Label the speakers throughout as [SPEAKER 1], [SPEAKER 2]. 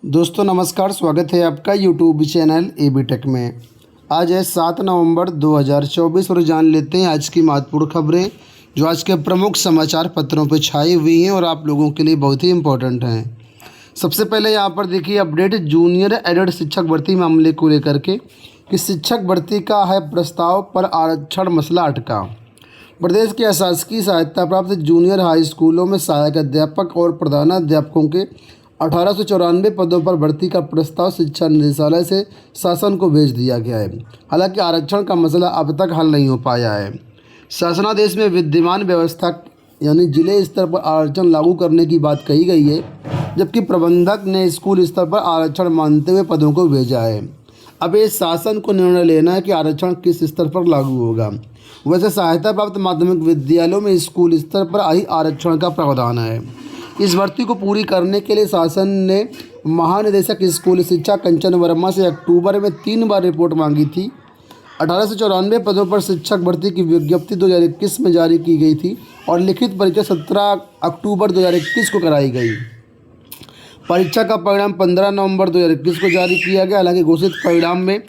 [SPEAKER 1] दोस्तों नमस्कार, स्वागत है आपका यूट्यूब चैनल एबी टेक में। आज है 7 नवंबर 2024 और जान लेते हैं आज की महत्वपूर्ण खबरें जो आज के प्रमुख समाचार पत्रों पर छाई हुई हैं और आप लोगों के लिए बहुत ही इम्पोर्टेंट हैं। सबसे पहले यहाँ पर देखिए अपडेट जूनियर एडेड शिक्षक भर्ती मामले को लेकर के कि शिक्षक भर्ती का है प्रस्ताव पर आरक्षण मसला अटका। प्रदेश के अशासकीय सहायता प्राप्त जूनियर हाई स्कूलों में सहायक अध्यापक और प्रधानाध्यापकों के 1894 पदों पर भर्ती का प्रस्ताव शिक्षा निदेशालय से शासन को भेज दिया गया है। हालांकि आरक्षण का मसला अब तक हल नहीं हो पाया है। शासनादेश में विद्यमान व्यवस्था यानी जिले स्तर पर आरक्षण लागू करने की बात कही गई है, जबकि प्रबंधक ने स्कूल स्तर पर आरक्षण मानते हुए पदों को भेजा है। अब ये शासन को निर्णय लेना है कि आरक्षण किस स्तर पर लागू होगा। वैसे सहायता प्राप्त माध्यमिक विद्यालयों में स्कूल स्तर पर ही आरक्षण का प्रावधान है। इस भर्ती को पूरी करने के लिए शासन ने महानिदेशक स्कूल शिक्षा कंचन वर्मा से अक्टूबर में 3 बार रिपोर्ट मांगी थी। 1894 पदों पर शिक्षक भर्ती की विज्ञप्ति 2021 में जारी की गई थी और लिखित परीक्षा 17 अक्टूबर 2021 को कराई गई। परीक्षा का परिणाम 15 नवंबर 2021 को जारी किया गया। हालांकि घोषित परिणाम में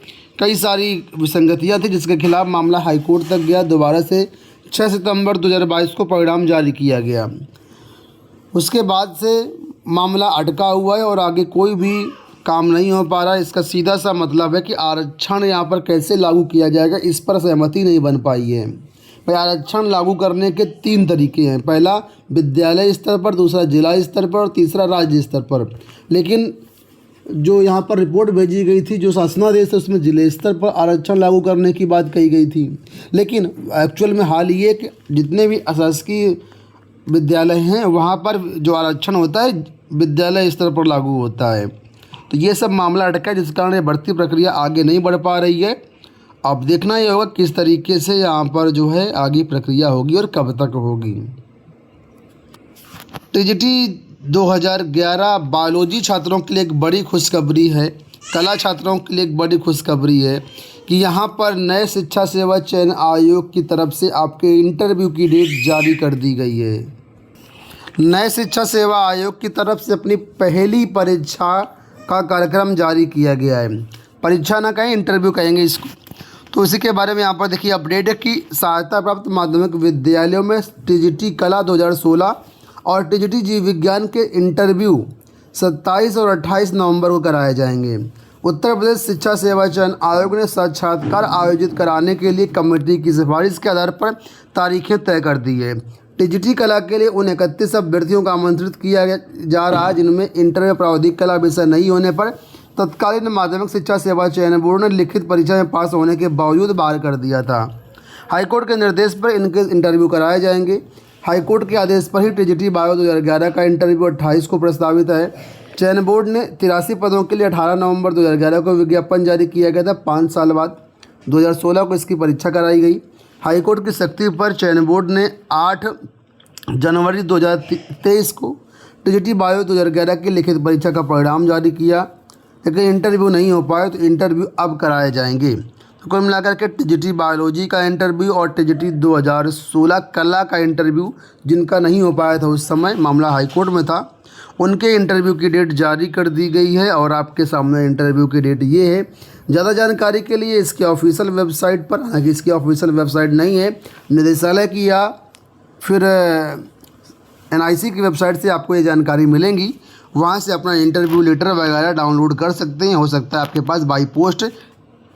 [SPEAKER 1] कई सारी विसंगतियां थी, जिसके खिलाफ मामला हाईकोर्ट तक गया। दोबारा से 6 सितंबर 2022 को परिणाम जारी किया गया। उसके बाद से मामला अटका हुआ है और आगे कोई भी काम नहीं हो पा रहा है। इसका सीधा सा मतलब है कि आरक्षण यहाँ पर कैसे लागू किया जाएगा, इस पर सहमति नहीं बन पाई है। भाई आरक्षण लागू करने के 3 तरीके हैं। पहला विद्यालय स्तर पर, दूसरा जिला स्तर पर और तीसरा राज्य स्तर पर। लेकिन जो यहाँ पर रिपोर्ट भेजी गई थी, जो शासनादेश है, उसमें जिले स्तर पर आरक्षण लागू करने की बात कही गई थी। लेकिन एक्चुअल में हाल ये कि जितने भी अशासकीय विद्यालय हैं वहाँ पर जो आरक्षण होता है विद्यालय स्तर पर लागू होता है। तो ये सब मामला अटका है, जिस कारण ये भर्ती प्रक्रिया आगे नहीं बढ़ पा रही है। अब देखना ये होगा किस तरीके से यहाँ पर जो है आगे प्रक्रिया होगी और कब तक होगी। टीजीटी 2011 बायोलॉजी छात्रों के लिए एक बड़ी खुशखबरी है। कला छात्रों के लिए एक बड़ी खुशखबरी है कि यहाँ पर नए शिक्षा सेवा चयन आयोग की तरफ से आपके इंटरव्यू की डेट जारी कर दी गई है। नए शिक्षा सेवा आयोग की तरफ से अपनी पहली परीक्षा का कार्यक्रम जारी किया गया है। परीक्षा ना कहें, इंटरव्यू कहेंगे इसको। तो इसी के बारे में यहाँ पर देखिए अपडेट है कि सहायता प्राप्त माध्यमिक विद्यालयों में टीजीटी कला 2016 और टीजीटी जीव विज्ञान के इंटरव्यू 27 और 28 नवंबर को कराए जाएंगे। उत्तर प्रदेश शिक्षा सेवा चयन आयोग ने साक्षात्कार आयोजित कराने के लिए कमेटी की सिफारिश के आधार पर तारीखें तय कर दी है। टीजीटी कला के लिए उन 31 अभ्यर्थियों को आमंत्रित किया जा रहा है जिनमें इंटर में प्रावधिक कला विषय नहीं होने पर तत्कालीन माध्यमिक शिक्षा सेवा चयन बोर्ड ने लिखित परीक्षा में पास होने के बावजूद बाहर कर दिया था। हाईकोर्ट के निर्देश पर इनके इंटरव्यू कराए जाएंगे। हाईकोर्ट के आदेश पर ही टीजीटी बायो 2011 का इंटरव्यू 28 को प्रस्तावित है। चयन बोर्ड ने 83 पदों के लिए 18 नवंबर 2011 को विज्ञापन जारी किया गया था। 5 साल बाद 2016 को इसकी परीक्षा कराई गई। हाईकोर्ट की सख्ती पर चयन बोर्ड ने 8 जनवरी 2023 को टीजीटी बायो 2011 की लिखित परीक्षा का परिणाम जारी किया, लेकिन इंटरव्यू नहीं हो पाया, तो इंटरव्यू अब कराए जाएंगे। तो कुल मिलाकर के टीजीटी बायोलॉजी का इंटरव्यू और टीजीटी 2016 कला का इंटरव्यू जिनका नहीं हो पाया था, उस समय मामला हाईकोर्ट में था, उनके इंटरव्यू की डेट जारी कर दी गई है। और आपके सामने इंटरव्यू की डेट ये है। ज़्यादा जानकारी के लिए इसके ऑफिशियल वेबसाइट पर, हालांकि इसकी ऑफिशियल वेबसाइट नहीं है, निदेशालय की या फिर एनआईसी की वेबसाइट से आपको ये जानकारी मिलेंगी। वहाँ से अपना इंटरव्यू लेटर वगैरह डाउनलोड कर सकते हैं। हो सकता है आपके पास बाई पोस्ट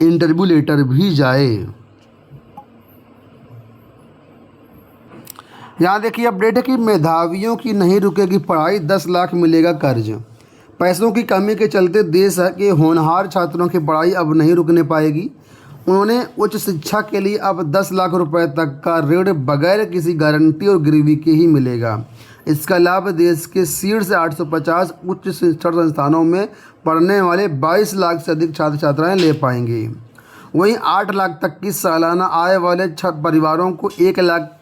[SPEAKER 1] इंटरव्यू लेटर भी जाए। यहाँ देखिए अपडेट है कि मेधावियों की नहीं रुकेगी पढ़ाई, 10 लाख मिलेगा कर्ज। पैसों की कमी के चलते देश के होनहार छात्रों की पढ़ाई अब नहीं रुकने पाएगी। उन्होंने उच्च शिक्षा के लिए अब 10 लाख रुपए तक का ऋण बगैर किसी गारंटी और गिरवी के ही मिलेगा। इसका लाभ देश के शीर्ष 850 उच्च शिक्षण संस्थानों में पढ़ने वाले 22 लाख से अधिक छात्र छात्राएँ ले पाएंगे। वहीं 8 लाख तक की सालाना आय वाले परिवारों को 1 लाख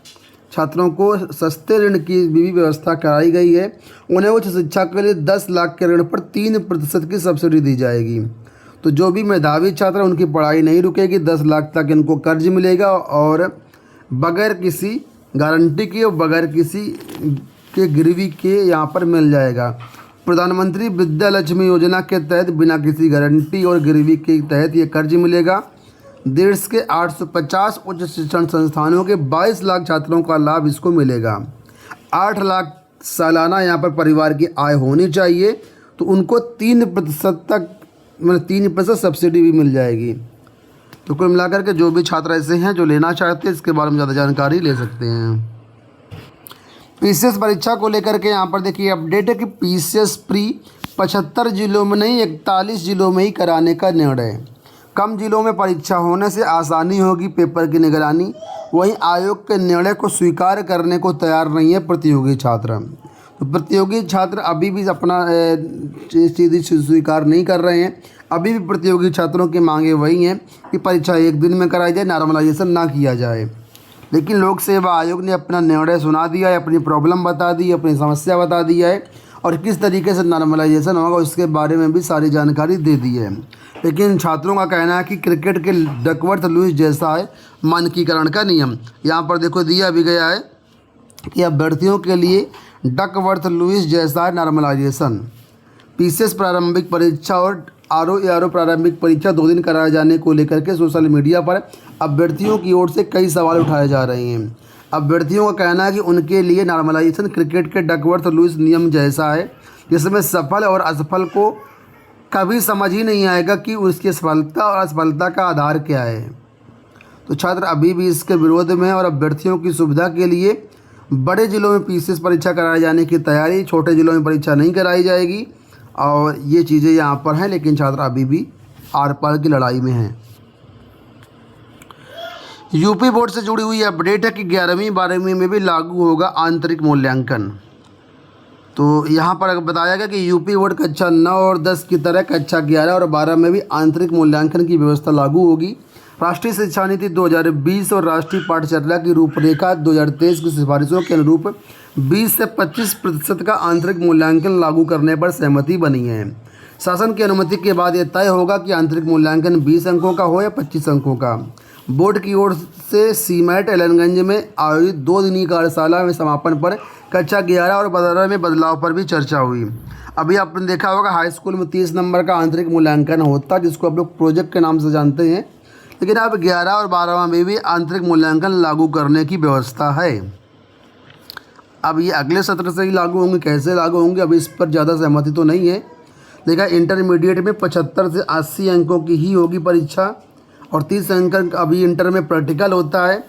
[SPEAKER 1] छात्रों को सस्ते ऋण की भी व्यवस्था कराई गई है। उन्हें उच्च शिक्षा के लिए 10 लाख के ऋण पर 3% की सब्सिडी दी जाएगी। तो जो भी मेधावी छात्र उनकी पढ़ाई नहीं रुकेगी, 10 लाख तक इनको कर्ज मिलेगा और बगैर किसी गारंटी के और बगैर किसी के गिरवी के यहाँ पर मिल जाएगा। प्रधानमंत्री विद्या लक्ष्मी योजना के तहत बिना किसी गारंटी और गिरवी के तहत ये कर्ज मिलेगा। देश के 850 उच्च शिक्षण संस्थानों के 22 लाख छात्रों का लाभ इसको मिलेगा। 8 लाख सालाना यहाँ पर परिवार की आय होनी चाहिए, तो उनको 3% तक मतलब 3% सब्सिडी भी मिल जाएगी। तो कुल मिलाकर के जो भी छात्र ऐसे हैं जो लेना चाहते हैं, इसके बारे में ज़्यादा जानकारी ले सकते हैं। पीसीएस परीक्षा को लेकर के यहाँ पर देखिए अपडेट है कि पीसीएस प्री 75 जिलों में नहीं 41 जिलों में ही कराने का निर्णय। कम जिलों में परीक्षा होने से आसानी होगी पेपर की निगरानी। वहीं आयोग के निर्णय को स्वीकार करने को तैयार नहीं है प्रतियोगी छात्र। तो प्रतियोगी छात्र अभी भी अपना चीज़ स्वीकार नहीं कर रहे हैं। अभी भी प्रतियोगी छात्रों की मांगे वही हैं कि परीक्षा एक दिन में कराई जाए, नॉर्मलाइजेशन ना किया जाए। लेकिन लोक सेवा आयोग ने अपना निर्णय सुना दिया है, अपनी प्रॉब्लम बता दी, अपनी समस्या बता दी है और किस तरीके से नॉर्मलाइजेशन होगा उसके बारे में भी सारी जानकारी दे दी है। लेकिन छात्रों का कहना है कि क्रिकेट के डकवर्थ लुईस जैसा है मानकीकरण का नियम। यहाँ पर देखो दिया भी गया है कि अभ्यर्थियों के लिए डकवर्थ लुईस जैसा है नॉर्मलाइजेशन। पीसीएस प्रारंभिक परीक्षा और आरओ प्रारंभिक परीक्षा 2 दिन कराए जाने को लेकर के सोशल मीडिया पर अभ्यर्थियों की ओर से कई सवाल उठाए जा रहे हैं। अभ्यर्थियों का कहना है कि उनके लिए नॉर्मलाइजेशन क्रिकेट के डकवर्थ लुईस नियम जैसा है, जिसमें सफल और असफल को कभी समझ ही नहीं आएगा कि उसकी सफलता और असफलता का आधार क्या है। तो छात्र अभी भी इसके विरोध में और अभ्यर्थियों की सुविधा के लिए बड़े जिलों में पीसीएस परीक्षा कराए जाने की तैयारी, छोटे जिलों में परीक्षा नहीं कराई जाएगी और ये चीज़ें यहाँ पर हैं। लेकिन छात्र अभी भी आर पार की लड़ाई में हैं। यूपी बोर्ड से जुड़ी हुई अपडेट है कि 11वीं 12वीं में भी लागू होगा आंतरिक मूल्यांकन। तो यहाँ पर बताया गया कि यूपी बोर्ड कक्षा 9 और 10 की तरह कक्षा 11 और 12 में भी आंतरिक मूल्यांकन की व्यवस्था लागू होगी। राष्ट्रीय शिक्षा नीति 2020 और राष्ट्रीय पाठ्यचर्या की रूपरेखा 2023 की सिफारिशों के अनुरूप 20 से 25% का आंतरिक मूल्यांकन लागू करने पर सहमति बनी है। शासन की अनुमति के बाद यह तय होगा कि आंतरिक मूल्यांकन 20 अंकों का हो या 25 अंकों का। बोर्ड की ओर से सीमैट एलनगंज में आयोजित 2 दिनी कार्यशाला में समापन पर कक्षा 11 और 12 में बदलाव पर भी चर्चा हुई। अभी आपने देखा होगा हाई स्कूल में 30 नंबर का आंतरिक मूल्यांकन होता है, जिसको आप लोग प्रोजेक्ट के नाम से जानते हैं। लेकिन अब 11 और 12 में भी आंतरिक मूल्यांकन लागू करने की व्यवस्था है। अब ये अगले सत्र से ही लागू होंगे, कैसे लागू होंगे अभी इस पर ज़्यादा सहमति तो नहीं है। देखा इंटरमीडिएट में 75 से 80 अंकों की ही होगी परीक्षा और 30 अंक अभी इंटर में प्रैक्टिकल होता है।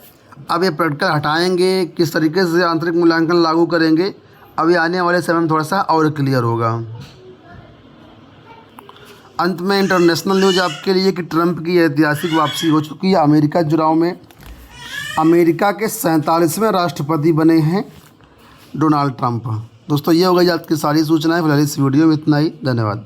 [SPEAKER 1] अब ये प्रैक्टिकल हटाएंगे, किस तरीके से आंतरिक मूल्यांकन लागू करेंगे, अभी आने वाले समय में थोड़ा सा और क्लियर होगा। अंत में इंटरनेशनल न्यूज़ आपके लिए कि ट्रंप की ऐतिहासिक वापसी हो चुकी है अमेरिका चुनाव में। अमेरिका के 47वें राष्ट्रपति बने हैं डोनाल्ड ट्रंप। दोस्तों ये हो गई आज की सारी सूचनाएं। फिलहाल इस वीडियो में इतना ही। धन्यवाद।